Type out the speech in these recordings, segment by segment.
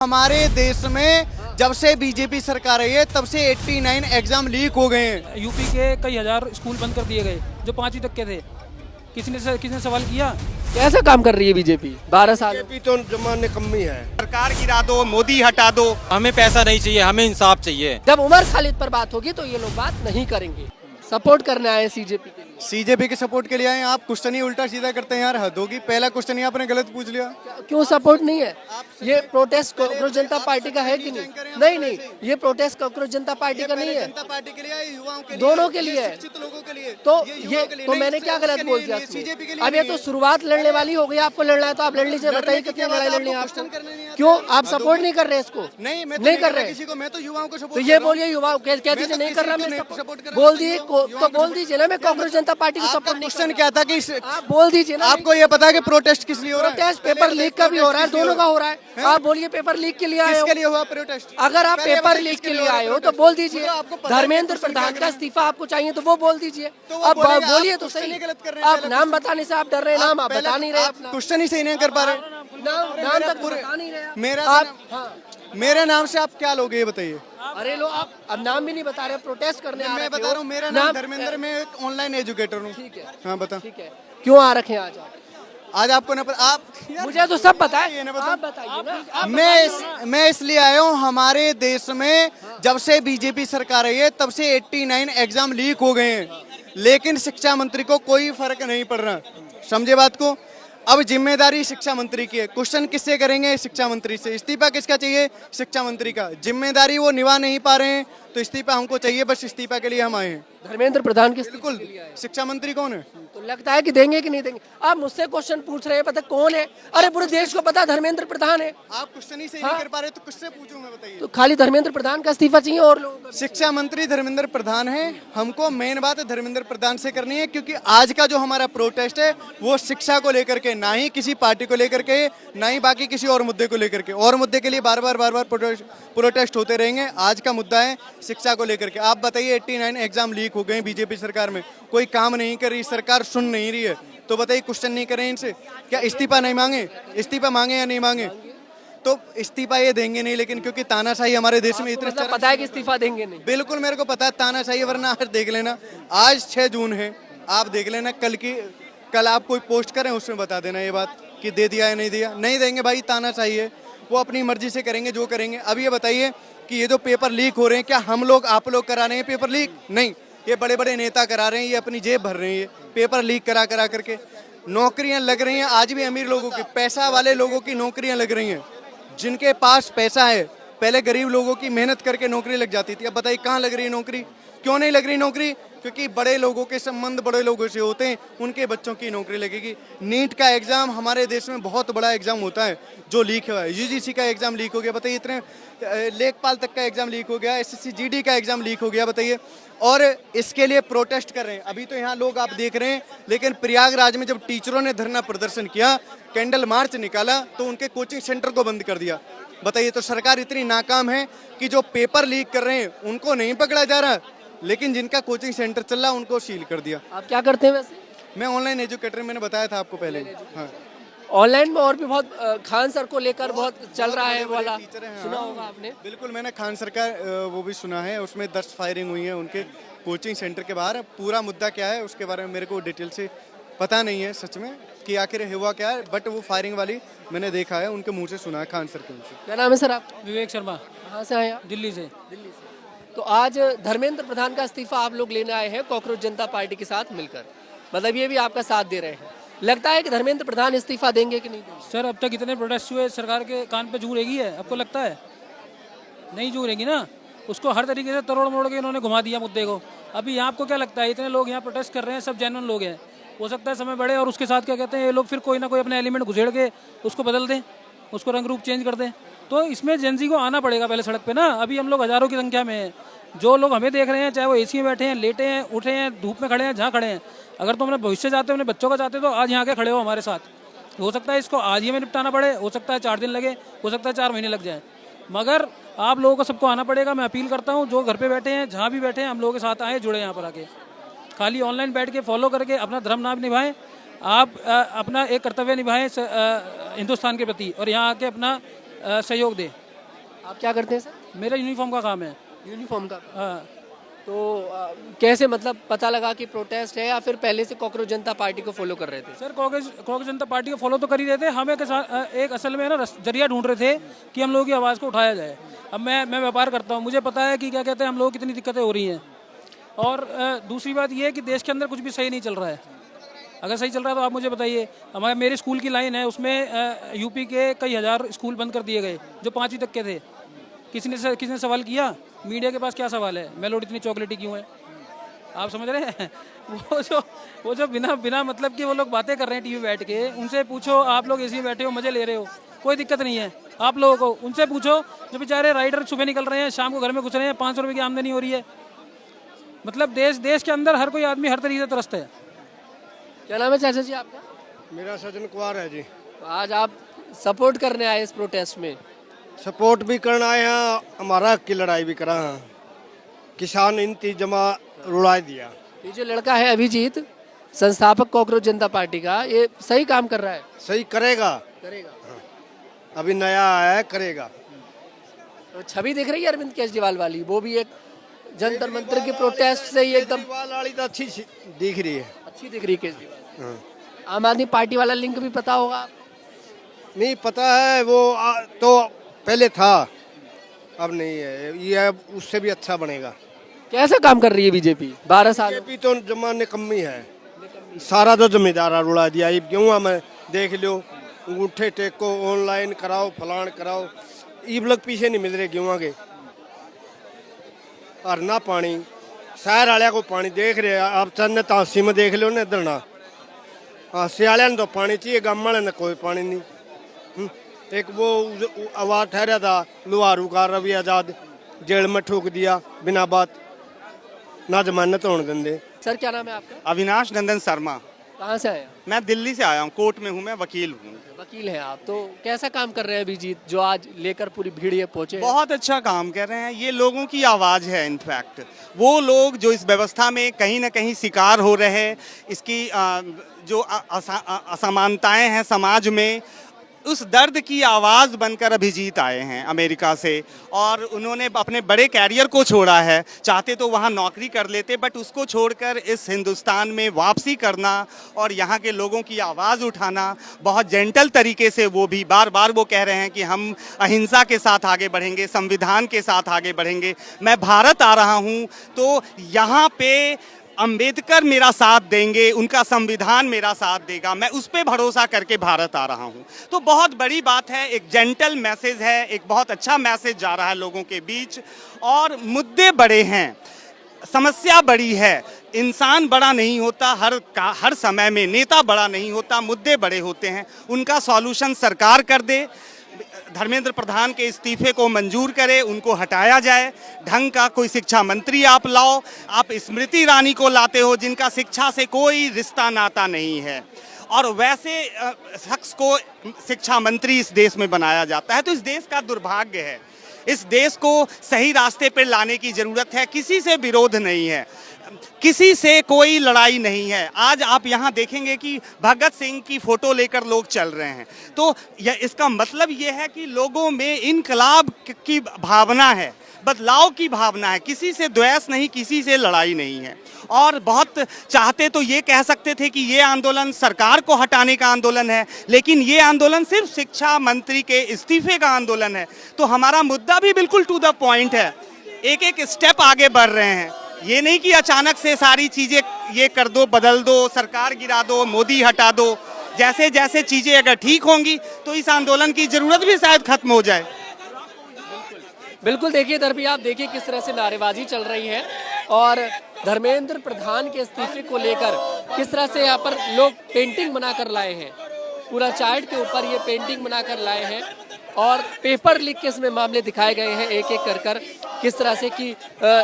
हमारे देश में जब से बीजेपी सरकार आई है तब से 89 एग्जाम लीक हो गए हैं। यूपी के कई हजार स्कूल बंद कर दिए गए जो 5वीं तक के थे। किसने सवाल किया? कैसे काम कर रही है बीजेपी 12 साल? बीजेपी तो जमाने कमी है। सरकार गिरा दो, मोदी हटा दो। हमें पैसा नहीं चाहिए, हमें इंसाफ चाहिए। जब उमर खालिद पर बात होगी तो ये लोग बात नहीं करेंगे। सपोर्ट करने आए सीजेपी के लिए। सीजेपी के सपोर्ट के लिए आए। आप क्वेश्चन ही उल्टा सीधा करते हैं यार, हद होगी। पहला क्वेश्चन ही आपने गलत पूछ लिया। क्यों सपोर्ट नहीं है? ये प्रोटेस्ट कांग्रेस जनता पार्टी का है कि नहीं? नहीं, ये प्रोटेस्ट कांग्रेस जनता पार्टी का नहीं है, जनता पार्टी के लिए है, युवाओं के लिए, दोनों के लिए है। शिक्षित लोगों के लिए। तो युवाओं के लिए तो नहीं, मैंने क्या गलत बोल दिया? सीजेपी के लिए अब ये तो शुरुआत लड़ने वाली हो गई। आपको लड़ना है तो आप लड़ लीजिए। बताइए कितनी लड़ाई लड़नी है आपको? क्यों आप सपोर्ट नहीं कर रहे इसको? नहीं, मैं नहीं कर रहे किसी को, मैं तो युवाओं को तो सपोर्ट ये बोलिए युवा कह दीजिए नहीं कर रहा मैं सपोर्ट कर। बोल दिए तो बोल दीजिए ना मैं कांग्रेस जनता पार्टी को सपोर्ट नहीं। क्वेश्चन क्या था कि आप बोल दीजिए ना। आपको ये पता है कि प्रोटेस्ट किस लिए हो रहा है? प्रोटेस्ट पेपर लीक का भी हो रहा है, दोनों का हो रहा है। आप बोलिए पेपर लीक के लिए आए किसके हो? लिए हुआ प्रोटेस्ट? अगर आप पहले पेपर बताइए लीक किसके के लिए लिए हो रहा आए है? हो तो बोल दीजिए। तो आपको पता है धर्मेंद्र क्वेश्चन प्रधान क्या का करना है? इस्तीफा आपको चाहिए तो वो बोल दीजिए। तो वो अब बोलेगा, बोलिए आप तो क्वेश्चन सही। ही गलत कर रहे हैं। आप नाम बताने से आप डर रहे हैं। नाम आप बता नहीं रहे अपना। क्वेश्चन ही सही नहीं कर पा रहे। नाम तक बता नहीं रहे आप। मेरा आप हाँ। मेरे नाम से आप क्या लोगे ये बताइए? अरे लो आप अब नाम भी नहीं बता रहे, प्रोटेस्ट करने आ रहे मैं बता रहा हूँ, मेरा नाम धर्मेंद्र, मैं एक ऑनलाइन एजुकेटर हूँ। ठीक है, हाँ बता। ठीक है। क्यों आ रखे हैं आज आप? आज आपको ना आप मुझे तो सब पता है, ये ना आप बताइए ना। मैं इसलिए आया हूँ, हमारे देश में जब से बीजेपी सरकार आई है तब से 89 एग्जाम लीक हो गए हैं, लेकिन शिक्षा मंत्री को कोई फर्क नहीं पड़ रहा। समझे बात को? अब जिम्मेदारी शिक्षा मंत्री की है। क्वेश्चन किससे करेंगे? शिक्षा मंत्री से। इस्तीफा किसका चाहिए? शिक्षा मंत्री का। जिम्मेदारी वो निभा नहीं पा रहे हैं तो इस्तीफा हमको चाहिए। बस इस्तीफा के लिए हम आए हैं। धर्मेंद्र प्रधान के बिल्कुल। शिक्षा मंत्री कौन है? तो लगता है कि देंगे कि नहीं देंगे। आप मुझसे क्वेश्चन पूछ रहे हैं, पता कौन है? अरे पूरे देश को पता धर्मेंद्र प्रधान है। आप क्वेश्चन ही सही नहीं कर पा रहे तो किससे पूछूं मैं, बताइए? तो खाली धर्मेंद्र प्रधान का इस्तीफा चाहिए और लोगों का? शिक्षा मंत्री धर्मेंद्र प्रधान है। हमको मेन बात धर्मेंद्र प्रधान से करनी है, क्योंकि आज का जो हमारा प्रोटेस्ट है वो शिक्षा को लेकर के, ना ही किसी पार्टी को लेकर के, ना ही बाकी किसी और मुद्दे को लेकर के। और मुद्दे के लिए बार बार प्रोटेस्ट होते रहेंगे। आज का मुद्दा है शिक्षा को लेकर के। आप बताइए 89 एग्जाम लीक हो गए बीजेपी सरकार में, कोई काम नहीं कर रही सरकार, सुन नहीं रही है। तो बताइए क्वेश्चन नहीं करें इनसे? क्या इस्तीफा नहीं मांगे? इस्तीफा मांगे या नहीं मांगे? तो इस्तीफा ये देंगे नहीं, लेकिन क्योंकि तानाशाही हमारे देश में इतने पता है कि इस्तीफा देंगे नहीं। बिल्कुल मेरे को पता है तानाशाही, वरना आज देख लेना, आज 6 जून है, आप देख लेना कल आप कोई पोस्ट करें उसमें बता देना ये बात कि दे दिया या नहीं दिया। नहीं देंगे भाई, तानाशाही है, वो अपनी मर्जी से करेंगे जो करेंगे। अब ये बताइए कि ये जो पेपर लीक हो रहे हैं, क्या हम लोग आप लोग करा रहे हैं पेपर लीक? नहीं, ये बड़े बड़े नेता करा रहे हैं, ये अपनी जेब भर रहे हैं। ये पेपर लीक करा करके नौकरियां लग रही हैं। आज भी अमीर लोगों की, पैसा वाले लोगों की नौकरियां लग रही हैं। जिनके पास पैसा है, पहले गरीब लोगों की मेहनत करके नौकरी लग जाती थी, अब बताइए कहाँ लग रही है नौकरी? क्यों नहीं लग रही नौकरी? क्योंकि बड़े लोगों के संबंध बड़े लोगों से होते हैं, उनके बच्चों की नौकरी लगेगी। नीट का एग्जाम हमारे देश में बहुत बड़ा एग्जाम होता है जो लीक हुआ है। यूजीसी का एग्जाम लीक हो गया, बताइए। इतने लेखपाल तक का एग्जाम लीक हो गया, एसएससी जीडी का एग्जाम लीक हो गया, बताइए। और इसके लिए प्रोटेस्ट कर रहे हैं। अभी तो यहाँ लोग आप देख रहे हैं, लेकिन प्रयागराज में जब टीचरों ने धरना प्रदर्शन किया, कैंडल मार्च निकाला, तो उनके कोचिंग सेंटर को बंद कर दिया। बताइए, तो सरकार इतनी नाकाम है कि जो पेपर लीक कर रहे हैं उनको नहीं पकड़ा जा रहा, लेकिन जिनका कोचिंग सेंटर चल रहा उनको सील कर दिया। आप क्या करते हैं वैसे? मैं ऑनलाइन एजुकेटर, मैंने बताया था आपको पहले। हाँ, ऑनलाइन में और भी बहुत खान सर को लेकर बहुत चल रहा है वाला, सुना होगा आपने? बिल्कुल, मैंने खान सर का वो भी सुना है। उसमें 10 फायरिंग हुई है उनके कोचिंग सेंटर के बाहर। पूरा मुद्दा क्या है उसके बारे में मेरे को डिटेल से पता नहीं है सच में कि आखिर हुआ क्या है, बट वो फायरिंग वाली मैंने देखा है, उनके मुंह से सुना है, खान सर के मुंह से। क्या नाम है सर आपका? विवेक शर्मा। कहाँ से आए आप? दिल्ली से। तो आज धर्मेंद्र प्रधान का इस्तीफा आप लोग लेने आए हैं कांग्रेस जनता पार्टी के साथ मिलकर, मतलब ये भी आपका साथ दे रहे हैं। लगता है कि धर्मेंद्र प्रधान इस्तीफा देंगे कि नहीं देंगे? सर अब तक इतने प्रोटेस्ट हुए, सरकार के कान पे जू रहेगी है? आपको लगता है नहीं जू रहेगी ना? उसको हर तरीके से तोड़ मोड़ के इन्होंने घुमा दिया मुद्दे को। अभी यहाँ आपको क्या लगता है, इतने लोग यहाँ प्रोटेस्ट कर रहे हैं, सब जेन्युइन लोग हैं, हो सकता है समय बढ़े और उसके साथ क्या कहते हैं ये लोग फिर कोई ना कोई अपने एलिमेंट घुसेड़ के उसको बदल दें, उसको रंग रूप चेंज कर दें। तो इसमें जेंजी को आना पड़ेगा पहले सड़क पे ना। अभी हम लोग हज़ारों की संख्या में हैं, जो लोग हमें देख रहे हैं, चाहे वो एसी में बैठे हैं, लेटे हैं, उठे हैं, धूप में खड़े हैं, जहाँ खड़े हैं, अगर तुम अपने भविष्य चाहते हो, अपने बच्चों का चाहते हो, तो आज यहाँ के खड़े हो हमारे साथ। हो सकता है इसको आज ही में निपटाना पड़े, हो सकता है 4 दिन लगे, हो सकता है 4 महीने लग जाए, मगर आप लोगों को सबको आना पड़ेगा। मैं अपील करता हूँ, जो घर पे बैठे हैं, जहाँ भी बैठे हैं, हम लोगों के साथ आए, जुड़े यहाँ पर आके। खाली ऑनलाइन बैठ के फॉलो करके अपना धर्म ना निभाएं, आप अपना एक कर्तव्य निभाएं हिंदुस्तान के प्रति, और यहाँ आके अपना सहयोग दें। आप क्या करते हैं सर? मेरा यूनिफॉर्म का काम है। यूनिफॉर्म का। हाँ। तो कैसे मतलब पता लगा कि प्रोटेस्ट है या फिर पहले से कॉकरोच जनता पार्टी को फॉलो कर रहे थे? सर कांग्रेस जनता पार्टी को फॉलो तो कर ही रहे थे, हम एक असल में ना जरिया ढूंढ रहे थे कि हम लोगों की आवाज़ को उठाया जाए। अब मैं व्यापार करता हूँ, मुझे पता है कि क्या कहते हैं हम लोगों को कितनी दिक्कतें हो रही हैं। और दूसरी बात ये है कि देश के अंदर कुछ भी सही नहीं चल रहा है। अगर सही चल रहा है तो आप मुझे बताइए। हमारे मेरे स्कूल की लाइन है, उसमें यूपी के कई हज़ार स्कूल बंद कर दिए गए जो 5वीं तक के थे। किसने सवाल किया? मीडिया के पास क्या सवाल है, मेलोडी इतनी चॉकलेटी क्यों है? आप समझ रहे हैं? वो जो बिना मतलब कि वो लोग बातें कर रहे हैं टीवी बैठ के, उनसे पूछो आप लोग एसी में बैठे हो मजे ले रहे हो, कोई दिक्कत नहीं है आप लोगों को। उनसे पूछो जो बेचारे राइडर सुबह निकल रहे हैं शाम को घर में घुस रहे हैं, 500 रुपये की आमदनी हो रही है। मतलब देश के अंदर हर कोई आदमी हर तरीके से त्रस्त है। क्या नाम है चाचा जी आपका? मेरा सजन कुमार है जी। तो आज आप सपोर्ट करने आए इस प्रोटेस्ट में? सपोर्ट भी करना आए हैं, हमारा हक की लड़ाई भी करा है। किसान इनती जमा रुड़ा दिया। ये जो लड़का है अभिजीत, संस्थापक कॉकरोच जनता पार्टी का, ये सही काम कर रहा है? सही करेगा। अभी नया आया है, करेगा। तो छवि दिख रही है अरविंद केजरीवाल वाली, वो भी एक जंतर मंतर के प्रोटेस्ट से ही एकदम केजरीवाल वाली तो अच्छी दिख रही है। अच्छी दिख रही है केजरीवाल। आम आदमी पार्टी वाला लिंक भी पता होगा आपको? नहीं पता है, वो तो पहले था, अब नहीं है। ये उससे भी अच्छा बनेगा। कैसा काम कर रही है बीजेपी 12 साल? बीजेपी तो जमा निकम्मी है, सारा तो जमींदारा रुला दिया। ये क्यों हमें देख लो, अंगूठे टेको, ऑनलाइन कराओ, फलान कराओ, ईब लोग पीछे नहीं मिल रहे क्यों आगे। हरना पानी शहर वाले को पानी देख रहे आप, चंद तासी में देख लो ना इधर ना। हाँ सियाले तो पानी चाहिए, गाँव वाले ने कोई पानी नहीं। एक वो आवाज ठहरा था लुहारू का रवि आजाद, जेल में ठोक दिया बिना बात, ना जमानत होने देंगे। सर क्या नाम है आपका? अविनाश नंदन शर्मा। कहाँ से आए? मैं दिल्ली से आया हूँ, कोर्ट में हूँ, मैं वकील हूँ। वकील हैं आप, तो कैसा काम कर रहे हैं अभिजीत जो आज लेकर पूरी भीड़ ये पहुंचे? बहुत अच्छा काम कर रहे हैं। ये लोगों की आवाज़ है। इनफैक्ट वो लोग जो इस व्यवस्था में कहीं ना कहीं शिकार हो रहे हैं, इसकी जो असमानताएं हैं समाज में, उस दर्द की आवाज़ बनकर अभिजीत आए हैं अमेरिका से। और उन्होंने अपने बड़े कैरियर को छोड़ा है। चाहते तो वहाँ नौकरी कर लेते, बट उसको छोड़कर इस हिंदुस्तान में वापसी करना और यहाँ के लोगों की आवाज़ उठाना, बहुत जेंटल तरीके से। वो भी बार बार वो कह रहे हैं कि हम अहिंसा के साथ आगे बढ़ेंगे, संविधान के साथ आगे बढ़ेंगे। मैं भारत आ रहा हूँ तो यहाँ पे अंबेडकर मेरा साथ देंगे, उनका संविधान मेरा साथ देगा, मैं उस पर भरोसा करके भारत आ रहा हूँ। तो बहुत बड़ी बात है, एक जेंटल मैसेज है, एक बहुत अच्छा मैसेज जा रहा है लोगों के बीच। और मुद्दे बड़े हैं, समस्या बड़ी है। इंसान बड़ा नहीं होता, हर समय में नेता बड़ा नहीं होता, मुद्दे बड़े होते हैं। उनका सॉल्यूशन सरकार कर दे, धर्मेंद्र प्रधान के इस्तीफे को मंजूर करे, उनको हटाया जाए। ढंग का कोई शिक्षा मंत्री आप लाओ। आप स्मृति ईरानी को लाते हो जिनका शिक्षा से कोई रिश्ता नाता नहीं है, और वैसे शख्स को शिक्षा मंत्री इस देश में बनाया जाता है। तो इस देश का दुर्भाग्य है। इस देश को सही रास्ते पर लाने की ज़रूरत है। किसी से विरोध नहीं है, किसी से कोई लड़ाई नहीं है। आज आप यहाँ देखेंगे कि भगत सिंह की फ़ोटो लेकर लोग चल रहे हैं, तो इसका मतलब ये है कि लोगों में इनकलाब की भावना है, बदलाव की भावना है। किसी से द्वेष नहीं, किसी से लड़ाई नहीं है। और बहुत चाहते तो ये कह सकते थे कि ये आंदोलन सरकार को हटाने का आंदोलन है, लेकिन ये आंदोलन सिर्फ शिक्षा मंत्री के इस्तीफे का आंदोलन है। तो हमारा मुद्दा भी बिल्कुल टू द पॉइंट है। एक एक स्टेप आगे बढ़ रहे हैं। ये नहीं कि अचानक से सारी चीज़ें ये कर दो, बदल दो, सरकार गिरा दो, मोदी हटा दो। जैसे जैसे चीज़ें अगर ठीक होंगी तो इस आंदोलन की ज़रूरत भी शायद खत्म हो जाए। बिल्कुल देखिए इधर भी आप देखिए किस तरह से नारेबाजी चल रही है, और धर्मेंद्र प्रधान के इस्तीफे को लेकर किस तरह से यहाँ पर लोग पेंटिंग बनाकर लाए हैं। पूरा चार्ट के ऊपर ये पेंटिंग बनाकर लाए हैं, और पेपर लीक के इसमें मामले दिखाए गए हैं एक एक कर किस तरह से कि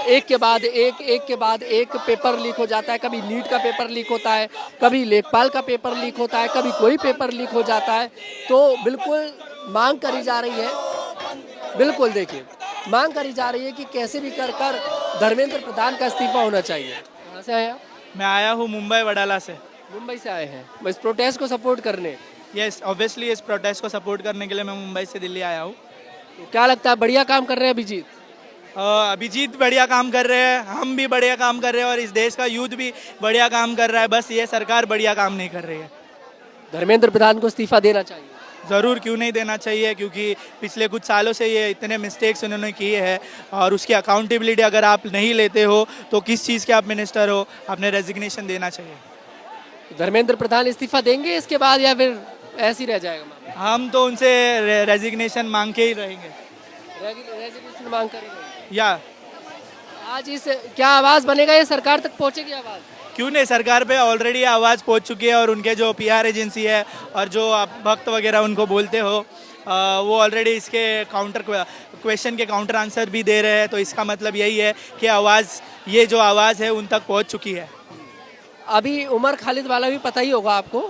एक के बाद एक पेपर लीक हो जाता है। कभी नीट का पेपर लीक होता है, कभी लेखपाल का पेपर लीक होता है, कभी कोई पेपर लीक हो जाता है। तो बिल्कुल मांग करी जा रही है, बिल्कुल देखिए मांग करी जा रही है कि कैसे भी कर धर्मेंद्र प्रधान का इस्तीफा होना चाहिए। कहाँ से आया? मैं आया हूँ मुंबई वडाला से। मुंबई से आए हैं इस प्रोटेस्ट को सपोर्ट करने? यस ऑब्वियसली इस प्रोटेस्ट को सपोर्ट करने के लिए मैं मुंबई से दिल्ली आया हूँ। तो क्या लगता है, बढ़िया काम कर रहे हैं अभिजीत? अभिजीत बढ़िया काम कर रहे हैं, हम भी बढ़िया काम कर रहे हैं और इस देश का यूथ भी बढ़िया काम कर रहा है, बस ये सरकार बढ़िया काम नहीं कर रही है। धर्मेंद्र प्रधान को इस्तीफा देना चाहिए। ज़रूर, क्यों नहीं देना चाहिए, क्योंकि पिछले कुछ सालों से ये इतने मिस्टेक्स उन्होंने किए हैं और उसकी अकाउंटेबिलिटी अगर आप नहीं लेते हो तो किस चीज़ के आप मिनिस्टर हो, आपने रेजिग्नेशन देना चाहिए। धर्मेंद्र प्रधान इस्तीफा देंगे इसके बाद या फिर ऐसे ही रह जाएगा मामला? हम तो उनसे रेजिग्नेशन मांग के ही रहेंगे। रेजिग्नेशन मांग करेंगे या आज इस क्या आवाज बनेगा, ये सरकार तक पहुंचेगी आवाज? क्यों नहीं, सरकार पे ऑलरेडी आवाज़ पहुंच चुकी है और उनके जो पीआर एजेंसी है और जो आप भक्त वगैरह उनको बोलते हो वो ऑलरेडी इसके काउंटर क्वेश्चन के काउंटर आंसर भी दे रहे हैं, तो इसका मतलब यही है कि आवाज़, ये जो आवाज़ है उन तक पहुंच चुकी है। अभी उमर खालिद वाला भी पता ही होगा आपको।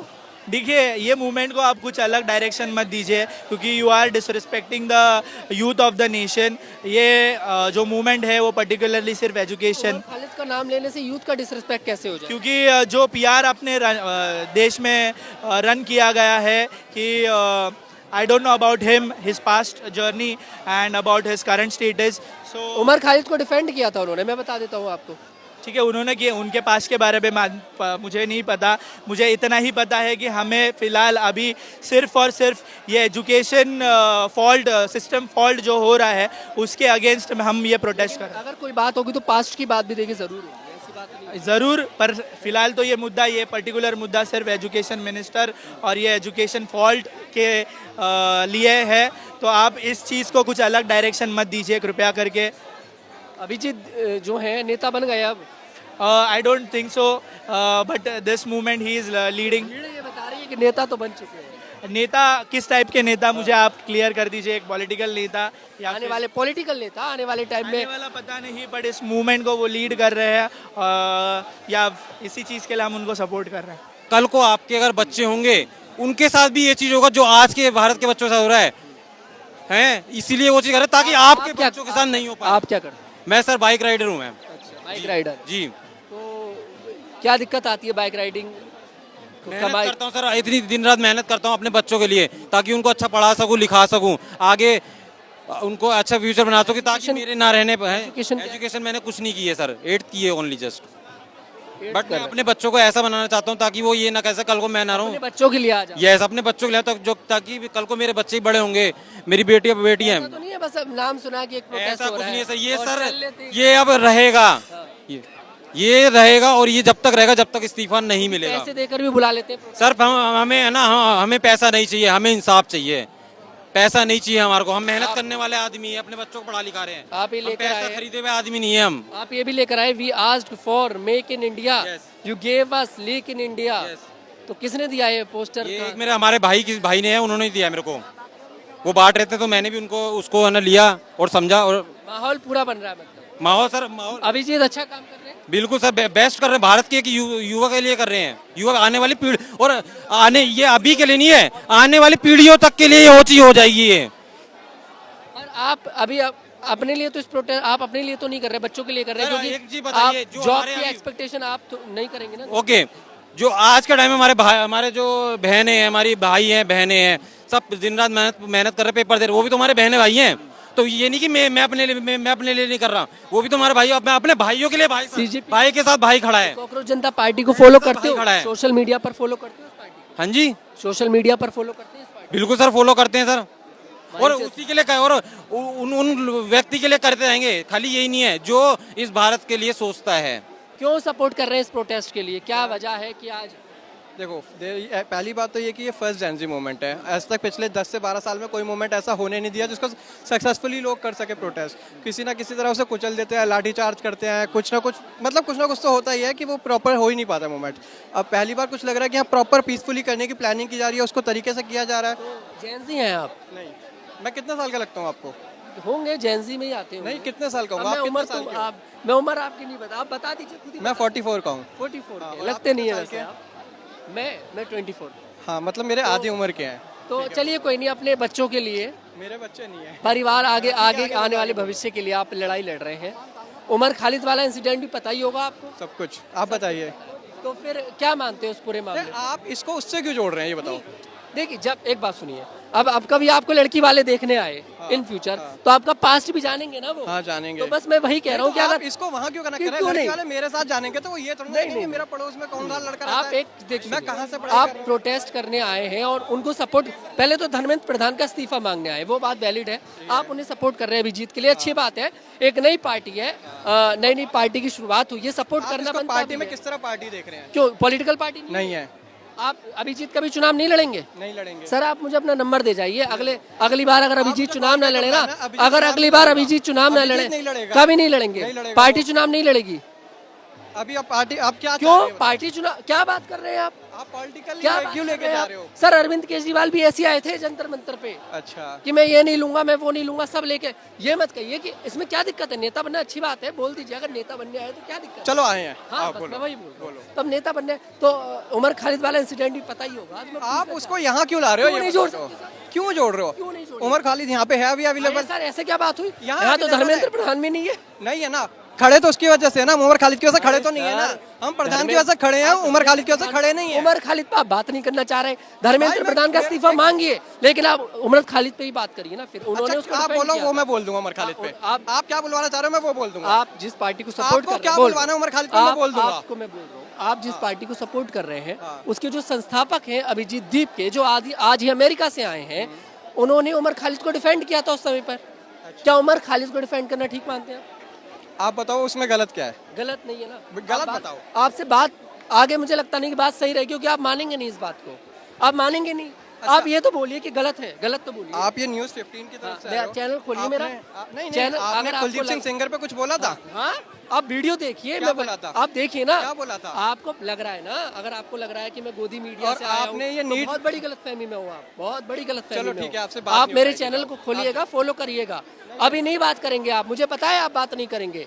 देखिए, ये मूवमेंट को आप कुछ अलग डायरेक्शन मत दीजिए क्योंकि you are disrespecting the youth of the nation. ये जो मूवमेंट है वो पर्टिकुलरली सिर्फ एजुकेशन, उमर खालिद का नाम लेने से यूथ का डिसरिस्पेक्ट कैसे हो जाए? क्योंकि जो पीआर अपने देश में रन किया गया है कि I don't know about him, his past journey and about his current status. So Umar Khalid को डिफेंड किया था उन्होंने, मैं बता देता हूँ आपको। ठीक है, उन्होंने किए, उनके पास के बारे में मुझे नहीं पता। मुझे इतना ही पता है कि हमें फ़िलहाल अभी सिर्फ और सिर्फ ये एजुकेशन फॉल्ट, सिस्टम फॉल्ट जो हो रहा है उसके अगेंस्ट में हम ये प्रोटेस्ट कर रहे हैं। अगर कोई बात होगी तो पास्ट की बात भी देखिए जरूर होगी, ऐसी बात नहीं। ज़रूर, पर फिलहाल तो ये मुद्दा, ये पर्टिकुलर मुद्दा सिर्फ एजुकेशन मिनिस्टर और ये एजुकेशन फॉल्ट के लिए है, तो आप इस चीज़ को कुछ अलग डायरेक्शन मत दीजिए कृपया करके। अभिजीत जो है नेता बन गए अब। I don't think so, but this movement he is leading. ये बता रही है कि नेता तो बन चुके हैं। नेता किस टाइप के नेता, मुझे आप क्लियर कर दीजिए। एक पॉलिटिकल नेता या आने वाले पॉलिटिकल नेता आने वाले टाइम आने में वाला पता नहीं, बट इस मूवमेंट को वो लीड कर रहे हैं या इसी चीज़ के लिए हम उनको सपोर्ट कर रहे हैं। कल को आपके अगर बच्चे होंगे उनके साथ भी ये चीज होगा जो आज के भारत के बच्चों से हो रहा है, हैं? इसीलिए वो चीज कर रहे हैं ताकि आपके क्या- बच्चों के साथ नहीं हो पाए। आप क्या करते हैं? मैं सर बाइक राइडर हूँ मैम। अच्छा, बाइक राइडर। जी, तो क्या दिक्कत आती है बाइक राइडिंग? मेहनत करता हूँ सर, इतनी दिन रात मेहनत करता हूँ अपने बच्चों के लिए ताकि उनको अच्छा पढ़ा सकूँ, लिखा सकूँ, आगे उनको अच्छा फ्यूचर बना सकूँ ताकि मेरे ना रहने एजुकेशन मैंने कुछ नहीं की है सर, 8th की है ओनली जस्ट। बट मैं अपने बच्चों को ऐसा बनाना चाहता हूँ ताकि वो ये ना कैसे कल को मैं ना रहूँ। अपने बच्चों के लिए आ जाओ। यस, अपने बच्चों के लिए जो ताकि कल को मेरे बच्चे ही बड़े होंगे, मेरी बेटी अब बेटी है। ऐसा तो नहीं है बस अब नाम सुना कि एक प्रोटेस्ट ऐसा हो कुछ रहा नहीं है सर, ये और सर चल लेते हैं। ये अब रहेगा, ये रहेगा और ये जब तक रहेगा जब तक इस्तीफा नहीं मिलेगा। पैसे देकर भी बुला लेते हैं। सर हमें है ना, हमें पैसा नहीं चाहिए, हमें इंसाफ चाहिए। पैसा नहीं चाहिए हमारे को, हम मेहनत करने वाले आदमी हैं, अपने बच्चों को पढ़ा लिखा रहे हैं। आप ही हम लेकर पैसा आए। खरीदे हुए आदमी नहीं है हम। आप ये भी लेकर आए, we asked for make in India, you gave us leak in India. तो किसने दिया ये पोस्टर? ये एक मेरे हमारे भाई ने है, उन्होंने दिया मेरे को। वो बांट रहे थे तो मैंने भी उनको उसको है ना लिया और समझा, और माहौल पूरा बन रहा है मतलब। माहौल सर, माहौल अभिजीत अच्छा काम कर रहे हैं। बिल्कुल सर, बेस्ट कर रहे हैं, भारत के एक युवा के लिए कर रहे हैं। युवा आने वाली पीढ़ी, और आने, ये अभी के लिए नहीं है, आने वाली पीढ़ियों तक के लिए ये चीज हो जाएगी ये। और आप अभी अपने लिए तो इस प्रोटेस्ट आप अपने लिए तो नहीं कर रहे, बच्चों के लिए कर रहे हैं, सर, एक चीज क्योंकि बताइए, आप जो जॉब हमारे की अभी- एक्सपेक्टेशन आप तो नहीं करेंगे ना। ओके, जो आज के टाइम में हमारे भाई, हमारे जो बहनें हैं, हमारी भाई हैं, बहनें हैं, सब दिन रात मेहनत कर रहे, पेपर दे रहे, वो भी तो हमारे बहनें भाई हैं। तो ये नहीं कि मैं अपने लिए नहीं कर रहा, वो भी तो हमारे भाई, मैं अपने भाइयों के लिए भाई के साथ भाई खड़ा है। कांग्रेस जनता पार्टी को फॉलो करते खड़ा हो? है। सोशल मीडिया पर फॉलो करते हो इस पार्टी को? हाँ जी, सोशल मीडिया पर फॉलो करते हैं इस पार्टी बिल्कुल सर, फॉलो करते हैं सर, और उसी के लिए और उन व्यक्ति के लिए करते रहेंगे। खाली यही नहीं है जो इस भारत के लिए सोचता है। को? क्यों सपोर्ट कर रहे हैं इस प्रोटेस्ट के लिए? क्या वजह है कि आज देखो, पहली बात तो ये कि ये फर्स्ट जेनजी मूवमेंट है। आज तक पिछले 10 से 12 साल में कोई मूवमेंट ऐसा होने नहीं दिया जिसको सक्सेसफुली लोग कर सके प्रोटेस्ट। किसी ना किसी तरह उसे कुचल देते हैं, लाठी चार्ज करते हैं, कुछ ना कुछ तो होता ही है कि वो प्रॉपर हो ही नहीं पाता मूवमेंट। अब पहली बार कुछ लग रहा है कि हाँ प्रॉपर पीसफुली करने की प्लानिंग की जा रही है, उसको तरीके से किया जा रहा है। जेंजी हैं आप? नहीं, मैं कितने साल का लगता हूँ आपको? होंगे, जेंजी में ही आते होंगे। नहीं, कितने साल का हूँ? अब मैं आप उम्र कितने साल तो के हो? मैं उम्र आपकी नहीं बता, आप बता दीजिए खुद ही। मैं 44 का हूँ। 44 हाँ, के और लगते आप नहीं है कितने वैसे साल आप। मैं 24। हाँ, मतलब मेरे आधी उम्र के हैं। तो चलिए कोई नहीं, अपने बच्चों के लिए, मेरे बच्चे नहीं है। परिवार आगे आने वाले भविष्य के लिए आप लड़ाई लड़ रहे हैं। उमर खालिद वाला इंसिडेंट भी पता ही होगा आपको, सब कुछ आप बताइए। तो फिर क्या मानते हो उस पूरे मामले में? आप इसको उससे क्यों जोड़ रहे हैं ये बताओ। देखिए, जब एक बात सुनिए, अब कभी आपको लड़की वाले देखने आए इन फ्यूचर तो आपका पास्ट भी जानेंगे ना वो। हाँ जानेंगे। तो बस मैं वही कह रहा हूँ कि आप अगर इसको वहाँ क्यों कनेक्ट क्यों कर रहे हैं? लड़की नहीं? वाले मेरे साथ जानेंगे तो वो ये थोड़ा नहीं, देखेंगे नहीं। मेरा पड़ोस में कौन सा लड़का रहता आप है। एक देख मैं कहाँ से पढ़ाई आप कर रहा हूँ? प्रोटेस्ट करने आए हैं और उनको सपोर्ट, पहले तो धर्मेंद्र प्रधान का इस्तीफा मांगने आए, वो बात वैलिड है, आप उन्हें सपोर्ट कर रहे हैं अभिजीत के लिए, अच्छी बात है। एक नई पार्टी है, नई पार्टी की शुरुआत हुई है, सपोर्ट आप करना इसको बनता पार्टी भी में है। किस तरह पार्टी देख रहे हैं? क्यों पॉलिटिकल पार्टी नहीं है, आप अभिजीत कभी चुनाव नहीं लड़ेंगे? नहीं लड़ेंगे। सर आप मुझे अपना नंबर दे जाइए, अगली बार अगर अभिजीत मुझे चुनाव ना कॉल लड़े ना, करना है, अभिजीत अगर चुनाव अगली नहीं बार लड़ेगा। अभिजीत चुनाव ना अभिजीत लड़े, नहीं लड़ेगा। कभी नहीं लड़ेंगे, नहीं लड़ेगा पार्टी वो। चुनाव नहीं लड़ेगी। अभी आप पार्टी आप क्या चाह क्यों रहे हैं? पार्टी चुनाव, क्या बात कर रहे हैं आप? आप पॉलिटिकल क्या बात क्यों कर लेके रहे हैं जा आप? रहे हो? सर अरविंद केजरीवाल भी ऐसे आए थे जंतर मंतर पे अच्छा, कि मैं ये नहीं लूंगा, मैं वो नहीं लूंगा, सब लेके। ये मत कहिए कि इसमें क्या दिक्कत है, नेता बनना अच्छी बात है, बोल दीजिए अगर नेता बनने आए तो क्या दिक्कत है? चलो आए हैं। हाँ आप बस बोलो। मैं वही बोल रहा हूँ। तब नेता बनने तो उमर खालिद वाला इंसिडेंट भी पता ही होगा। आज मैं आप पूछना उसको यहाँ क्यों ला रहे हो? क्यों ये नहीं जोड़ बताओ। सकते सर? क्यों जोड़ रहे क्यों नहीं हो? जोड़ उमर खालिद यहाँ पे है अभी अरे अवेलेबल? सर ऐसे क्या बात हुई? यहाँ यहाँ तो available धर्मेंद्र है। प्रधान भी नहीं है। नहीं है ना, खड़े तो उसकी वजह से है ना, उमर खालिद की वजह से खड़े तो नहीं है ना। सर, हम प्रधान की वजह से खड़े हैं, उमर खालिद की वजह से खड़े नहीं है। उमर खालिद पे आप बात नहीं करना चाह रहे, धर्मेंद्र भाई, प्रधान का मैं- इस्तीफा मांगिए, लेकिन आप उमर खालिद पे ही बात करिए ना। फिर उन्होंने उसको अच्छा, आप defend बोलो किया वो था। मैं बोल दूंगा उमर खालिद पे। आप क्या बुलवाना चाह रहे हो मैं वो बोल दूंगा। आप जिस पार्टी को सपोर्ट आपको कर रहे क्या हैं, बोल बुलवाना है दो। उमर खालिद को मैं आप- बोल दूंगा। आपको मैं बोल रहा हूँ, आप जिस पार्टी को सपोर्ट कर रहे हैं उसके जो संस्थापक हैं अभिजीत दीप के, जो आज ही अमेरिका से आए हैं, उन्होंने उमर खालिद को डिफेंड किया था उस समय पर। क्या उमर खालिद को डिफेंड करना ठीक मानते हैं? आप बताओ उसमें गलत क्या है? गलत नहीं है ना। गलत आप बताओ। आपसे बात आगे मुझे लगता नहीं कि बात सही रहेगी, क्योंकि आप मानेंगे नहीं इस बात को, आप मानेंगे नहीं। आप ये तो बोलिए कि गलत है, गलत तो बोलिए। आप ये न्यूज़ 15 की तरफ से आए हो। चैनल खोलिए आपने- मेरा। नहीं चैनल आपने अगर कुलदीप आपको सिंह सेंगर पे कुछ बोला था? हाँ आप वीडियो देखिए, क्या मैं बोला था? आप देखिए ना। क्या बोला था? आपको लग रहा है ना, अगर आपको लग रहा है कि मैं गोदी मीडिया और से आया आपने हूं, ये तो नीट- बहुत बड़ी गलतफहमी में हूँ आप, बहुत बड़ी गलतफहमी चलो में ठीक हूं। है, आपसे बात आप नहीं हो मेरे पाएगी। चैनल को खोलिएगा, फॉलो करिएगा। अभी नहीं बात करेंगे आप, मुझे पता है आप बात नहीं करेंगे।